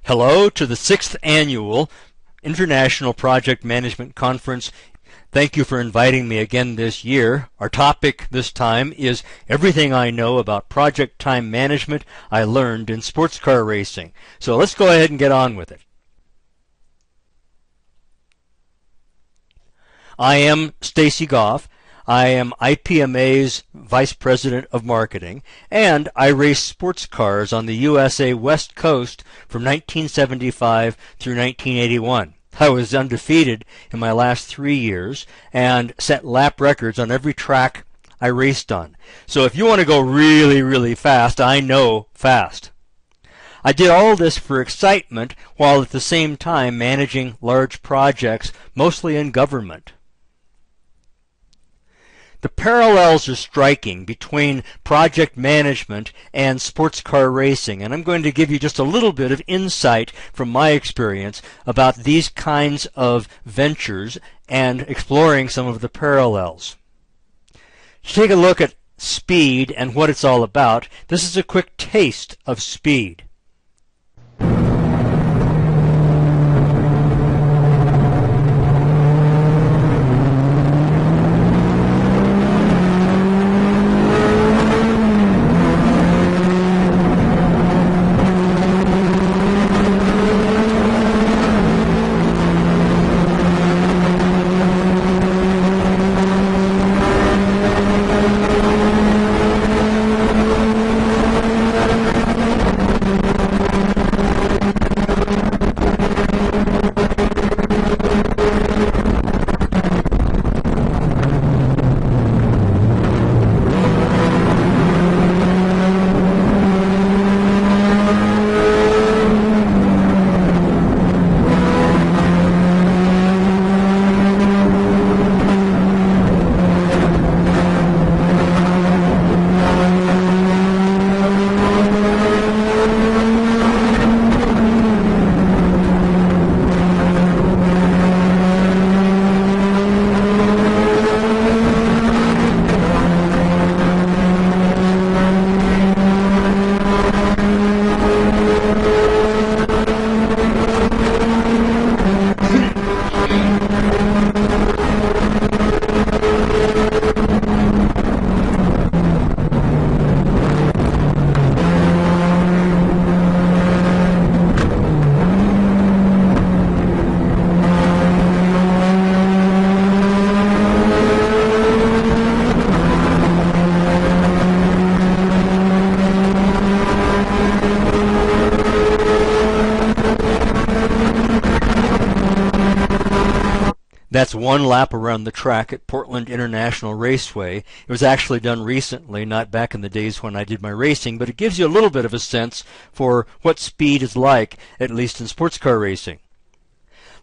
Hello to the 6th Annual International Project Management Conference. Thank you for inviting me again this year. Our topic this time is everything I know about project time management I learned in sports car racing. So let's go ahead and get on with it. I am Stacy Goff. I am IPMA's Vice President of Marketing, and I race sports cars on the USA West Coast from 1975 through 1981. I was undefeated in my last 3 years and set lap records on every track I raced on. So if you want to go really, really fast, I know fast. I did all this for excitement while at the same time managing large projects, mostly in government. The parallels are striking between project management and sports car racing, and I'm going to give you just a little bit of insight from my experience about these kinds of ventures and exploring some of the parallels. To take a look at speed and what it's all about, this is a quick taste of speed. That's one lap around the track at Portland International Raceway. It was actually done recently, not back in the days when I did my racing, but it gives you a little bit of a sense for what speed is like, at least in sports car racing.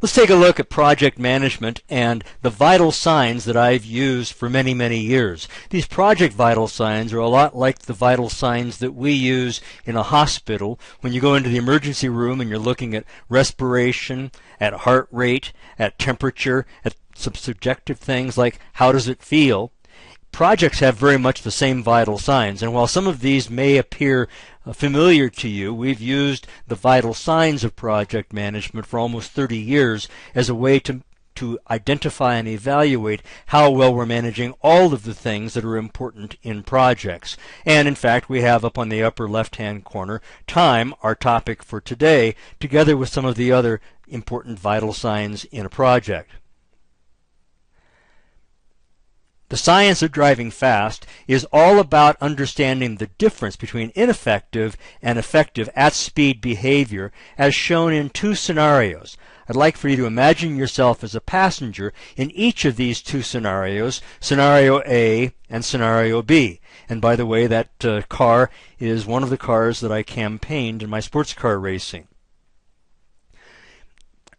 Let's take a look at project management and the vital signs that I've used for many, many years. These project vital signs are a lot like the vital signs that we use in a hospital when you go into the emergency room and you're looking at respiration, at heart rate, at temperature, at some subjective things like how does it feel. Projects have very much the same vital signs, and while some of these may appear familiar to you, we've used the vital signs of project management for almost 30 years as a way to identify and evaluate how well we're managing all of the things that are important in projects. And in fact, we have up on the upper left-hand corner time, our topic for today, together with some of the other important vital signs in a project. The science of driving fast is all about understanding the difference between ineffective and effective at-speed behavior as shown in two scenarios. I'd like for you to imagine yourself as a passenger in each of these two scenarios, Scenario A and Scenario B. And by the way, that car is one of the cars that I campaigned in my sports car racing.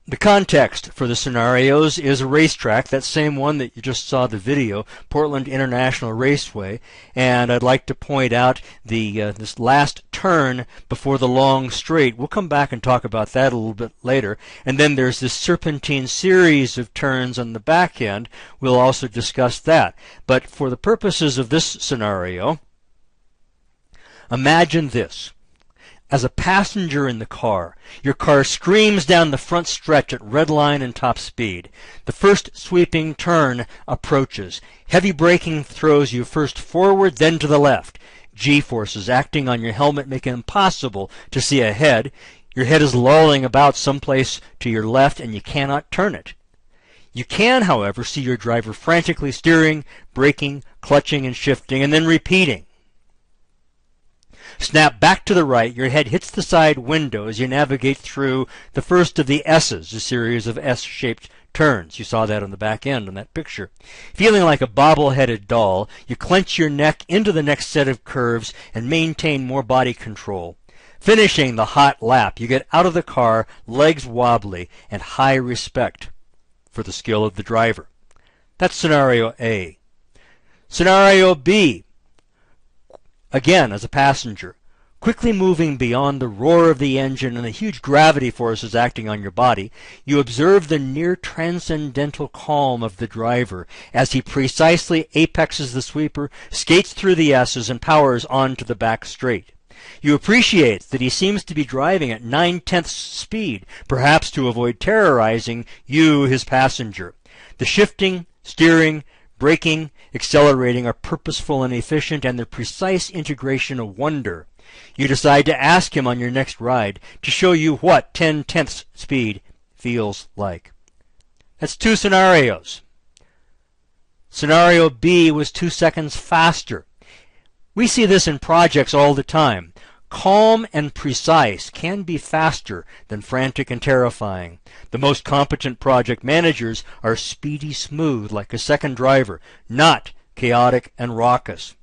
The context for the scenarios is a racetrack, that same one that you just saw the video, Portland International Raceway, and I'd like to point out this last turn before the long straight. We'll come back and talk about that a little bit later. And then there's this serpentine series of turns on the back end. We'll also discuss that. But for the purposes of this scenario, imagine this. as a passenger in the car, your car screams down the front stretch at red line and top speed. The first sweeping turn approaches. Heavy braking throws you first forward, then to the left. G-forces acting on your helmet make it impossible to see ahead. Your head is lolling about someplace to your left, and you cannot turn it. You can, however, see your driver frantically steering, braking, clutching, and shifting, and then repeating. Snap back to the right, your head hits the side window as you navigate through the first of the S's, a series of S-shaped turns. You saw that on the back end in that picture. Feeling like a bobble-headed doll, you clench your neck into the next set of curves and maintain more body control. Finishing the hot lap, you get out of the car, legs wobbly, and high respect for the skill of the driver. That's scenario A. Scenario B, again as a passenger, quickly moving beyond the roar of the engine and the huge gravity forces acting on your body, you observe the near transcendental calm of the driver as he precisely apexes the sweeper, skates through the S's, and powers onto the back straight. You appreciate that he seems to be driving at 9/10 speed, perhaps to avoid terrorizing you, his passenger. The shifting, steering, braking, accelerating are purposeful and efficient, and the precise integration a wonder. You decide to ask him on your next ride to show you what 10/10 speed feels like. That's two scenarios. Scenario B was 2 seconds faster. We see this in projects all the time. Calm and precise can be faster than frantic and terrifying. The most competent project managers are speedy smooth like a second driver, not chaotic and raucous.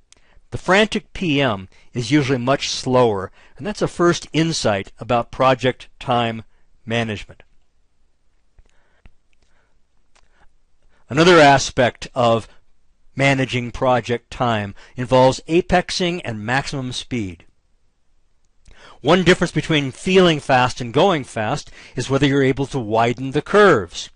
The frantic PM is usually much slower, and that's a first insight about project time management. Another aspect of managing project time involves apexing and maximum speed. One difference between feeling fast and going fast is whether you're able to widen the curves.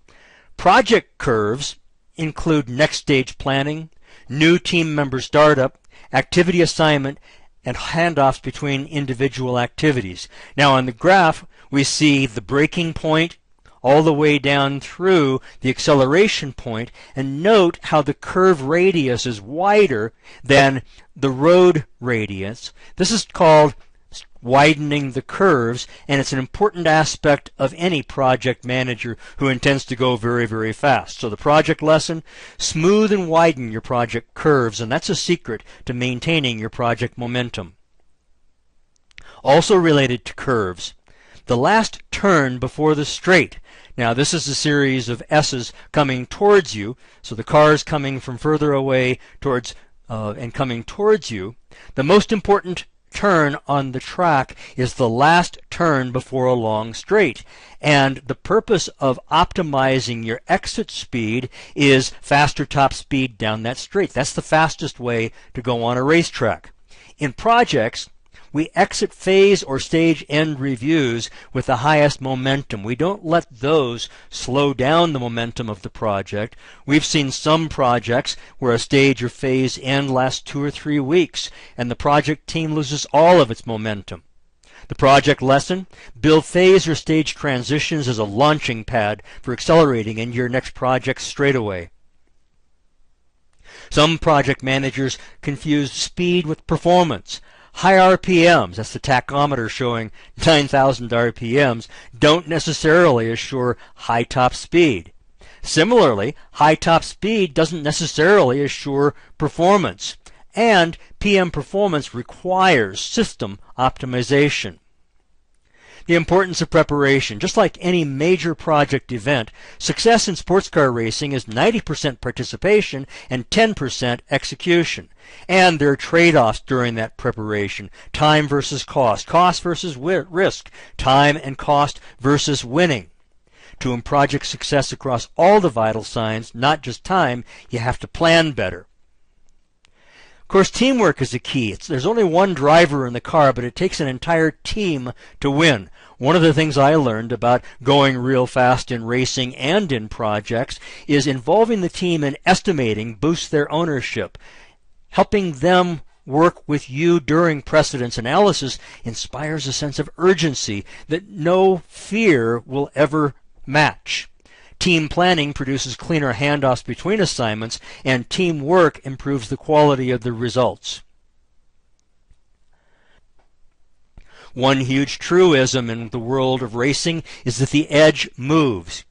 Project curves include next stage planning, new team member startup, activity assignment, and handoffs between individual activities. Now on the graph we see the braking point all the way down through the acceleration point, and note how the curve radius is wider than the road radius. This is called widening the curves, and it's an important aspect of any project manager who intends to go very, very fast. So the project lesson, smooth and widen your project curves, and that's a secret to maintaining your project momentum. Also related to curves, the last turn before the straight. Now this is a series of S's coming towards you, so the car is coming from further away towards and coming towards you. The most important turn on the track is the last turn before a long straight, and the purpose of optimizing your exit speed is faster top speed down that straight. That's the fastest way to go on a racetrack. In projects, we exit phase or stage end reviews with the highest momentum. We don't let those slow down the momentum of the project. We've seen some projects where a stage or phase end lasts 2 or 3 weeks, and the project team loses all of its momentum. The project lesson, build phase or stage transitions as a launching pad for accelerating into your next project straight away. Some project managers confuse speed with performance. High RPMs, that's the tachometer showing 9,000 RPMs, don't necessarily assure high top speed. Similarly, high top speed doesn't necessarily assure performance, and PM performance requires system optimization. The importance of preparation. Just like any major project event, success in sports car racing is 90% participation and 10% execution. And there are trade-offs during that preparation. Time versus cost versus risk, time and cost versus winning. To project success across all the vital signs, not just time, you have to plan better. Of course, teamwork is the key. There's only one driver in the car, but it takes an entire team to win. One of the things I learned about going real fast in racing and in projects is involving the team in estimating boosts their ownership. Helping them work with you during precedence analysis inspires a sense of urgency that no fear will ever match. Team planning produces cleaner handoffs between assignments, and teamwork improves the quality of the results. One huge truism in the world of racing is that the edge moves.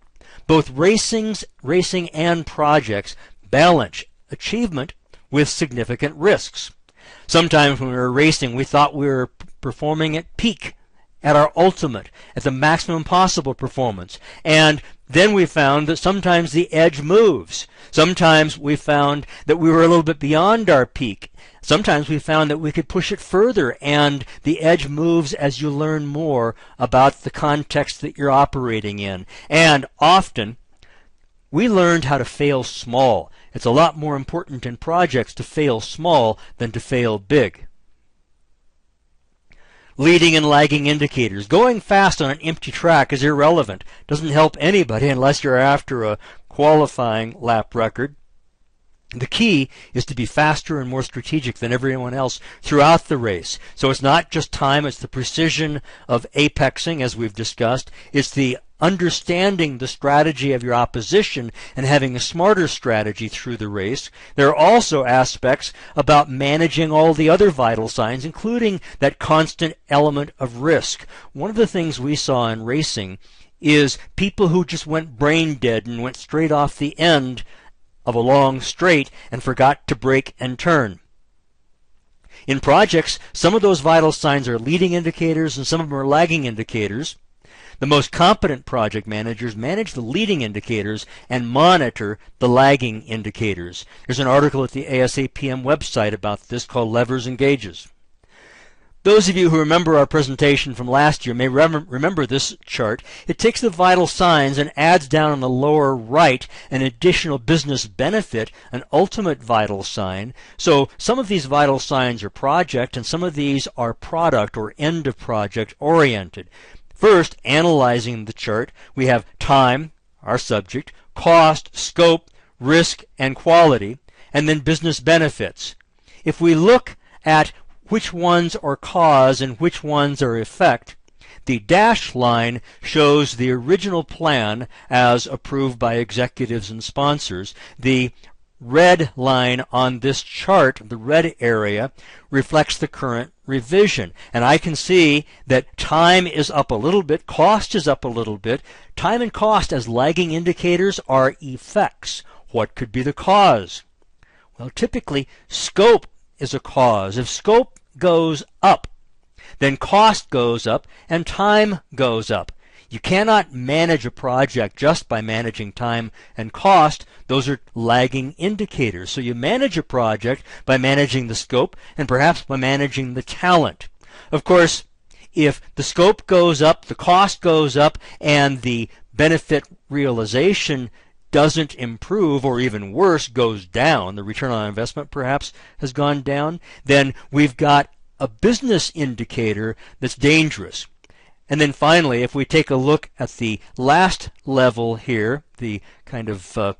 Both racing and projects balance achievement with significant risks. Sometimes when we were racing, we thought we were performing at peak, at our ultimate, at the maximum possible performance. And then we found that sometimes the edge moves. Sometimes we found that we were a little bit beyond our peak. Sometimes we found that we could push it further, and the edge moves as you learn more about the context that you're operating in. And often, we learned how to fail small. It's a lot more important in projects to fail small than to fail big. Leading and lagging indicators. Going fast on an empty track is irrelevant. Doesn't help anybody unless you're after a qualifying lap record. The key is to be faster and more strategic than everyone else throughout the race. So it's not just time, it's the precision of apexing, as we've discussed. It's the understanding the strategy of your opposition and having a smarter strategy through the race. There are also aspects about managing all the other vital signs, including that constant element of risk. One of the things we saw in racing is people who just went brain dead and went straight off the end of a long straight and forgot to brake and turn. In projects, some of those vital signs are leading indicators and some of them are lagging indicators. The most competent project managers manage the leading indicators and monitor the lagging indicators. There's an article at the ASAPM website about this called Levers and Gauges. Those of you who remember our presentation from last year may remember this chart. It takes the vital signs and adds down on the lower right an additional business benefit, an ultimate vital sign. So some of these vital signs are project and some of these are product or end of project oriented. First, analyzing the chart, we have time, our subject, cost, scope, risk, and quality, and then business benefits. If we look at which ones are cause and which ones are effect, the dashed line shows the original plan as approved by executives and sponsors. The red line on this chart, the red area, reflects the current revision. And I can see that time is up a little bit, cost is up a little bit. Time and cost as lagging indicators are effects. What could be the cause? Well, typically, scope is a cause. If scope goes up, then cost goes up and time goes up. You cannot manage a project just by managing time and cost. Those are lagging indicators. So you manage a project by managing the scope and perhaps by managing the talent. Of course, if the scope goes up, the cost goes up, and the benefit realization doesn't improve, or even worse, goes down, the return on investment perhaps has gone down, then we've got a business indicator that's dangerous. And then finally, if we take a look at the last level here, the kind of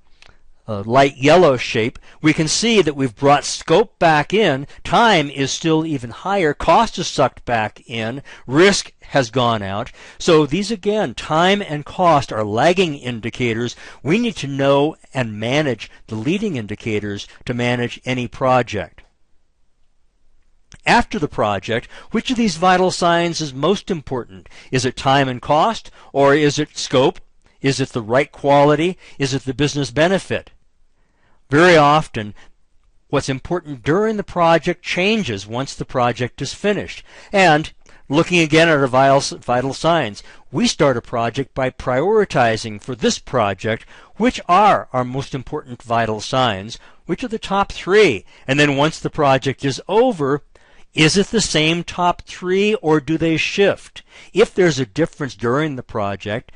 light yellow shape, we can see that we've brought scope back in, time is still even higher, cost is sucked back in, risk has gone out. So these again, time and cost are lagging indicators. We need to know and manage the leading indicators to manage any project. After the project, which of these vital signs is most important? Is it time and cost, or is it scope? Is it the right quality? Is it the business benefit? Very often, what's important during the project changes once the project is finished. And looking again at our vital signs, we start a project by prioritizing for this project which are our most important vital signs, which are the top three. And then once the project is over, is it the same top three or do they shift? If there's a difference during the project,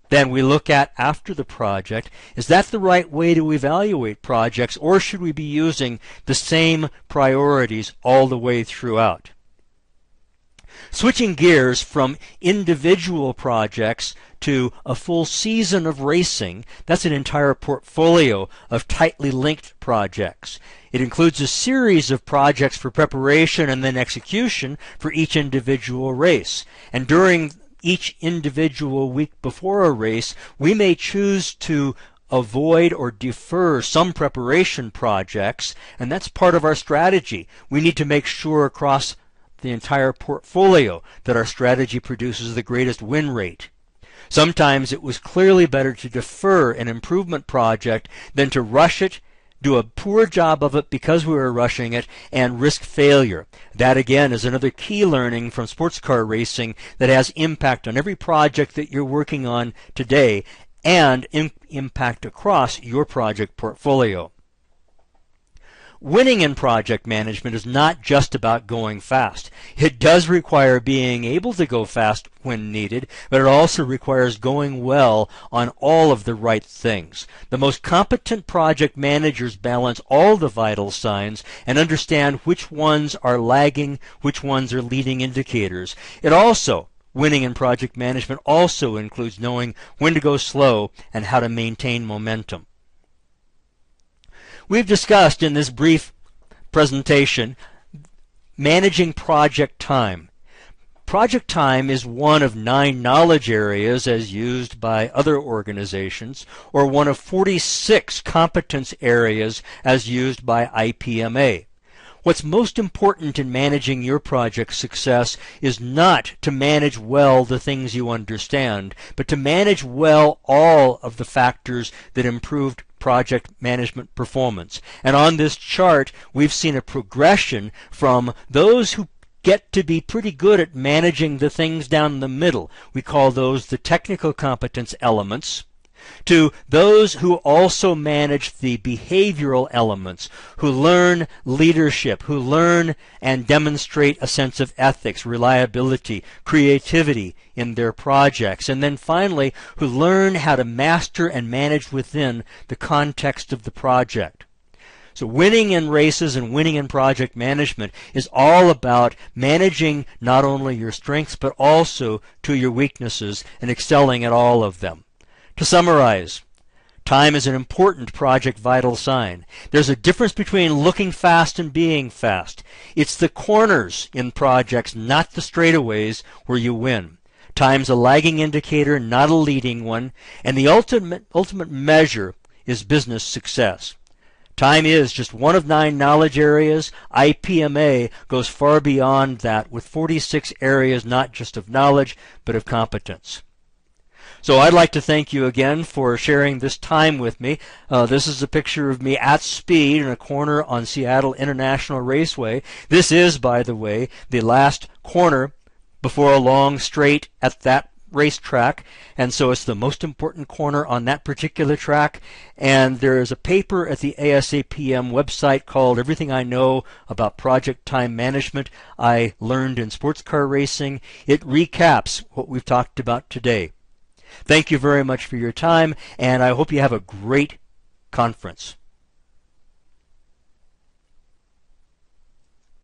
then we look at after the project, is that the right way to evaluate projects, or should we be using the same priorities all the way throughout? Switching gears from individual projects to a full season of racing, that's an entire portfolio of tightly linked projects. It includes a series of projects for preparation and then execution for each individual race. And during each individual week before a race, we may choose to avoid or defer some preparation projects, and that's part of our strategy. We need to make sure across the entire portfolio that our strategy produces the greatest win rate. Sometimes it was clearly better to defer an improvement project than to rush it, do a poor job of it because we were rushing it, and risk failure. That again is another key learning from sports car racing that has impact on every project that you're working on today and impact across your project portfolio. Winning in project management is not just about going fast. It does require being able to go fast when needed, but it also requires going well on all of the right things. The most competent project managers balance all the vital signs and understand which ones are lagging, which ones are leading indicators. Winning in project management also includes knowing when to go slow and how to maintain momentum. We've discussed in this brief presentation managing project time. Project time is one of 9 knowledge areas as used by other organizations, or one of 46 competence areas as used by IPMA. What's most important in managing your project success is not to manage well the things you understand, but to manage well all of the factors that improved project management performance. And on this chart, we've seen a progression from those who get to be pretty good at managing the things down the middle. We call those the technical competence elements, to those who also manage the behavioral elements, who learn leadership, who learn and demonstrate a sense of ethics, reliability, creativity in their projects, and then finally who learn how to master and manage within the context of the project. So winning in races and winning in project management is all about managing not only your strengths but also to your weaknesses and excelling at all of them. To summarize, time is an important project vital sign. There's a difference between looking fast and being fast. It's the corners in projects, not the straightaways, where you win. Time's a lagging indicator, not a leading one, and the ultimate measure is business success. Time is just one of 9 knowledge areas. IPMA goes far beyond that with 46 areas not just of knowledge, but of competence. So I'd like to thank you again for sharing this time with me. This is a picture of me at speed in a corner on Seattle International Raceway. This is, by the way, the last corner before a long straight at that racetrack, and so it's the most important corner on that particular track. And there is a paper at the ASAPM website called Everything I Know About Project Time Management I Learned in Sports Car Racing. It recaps what we've talked about today. Thank you very much for your time, and I hope you have a great conference.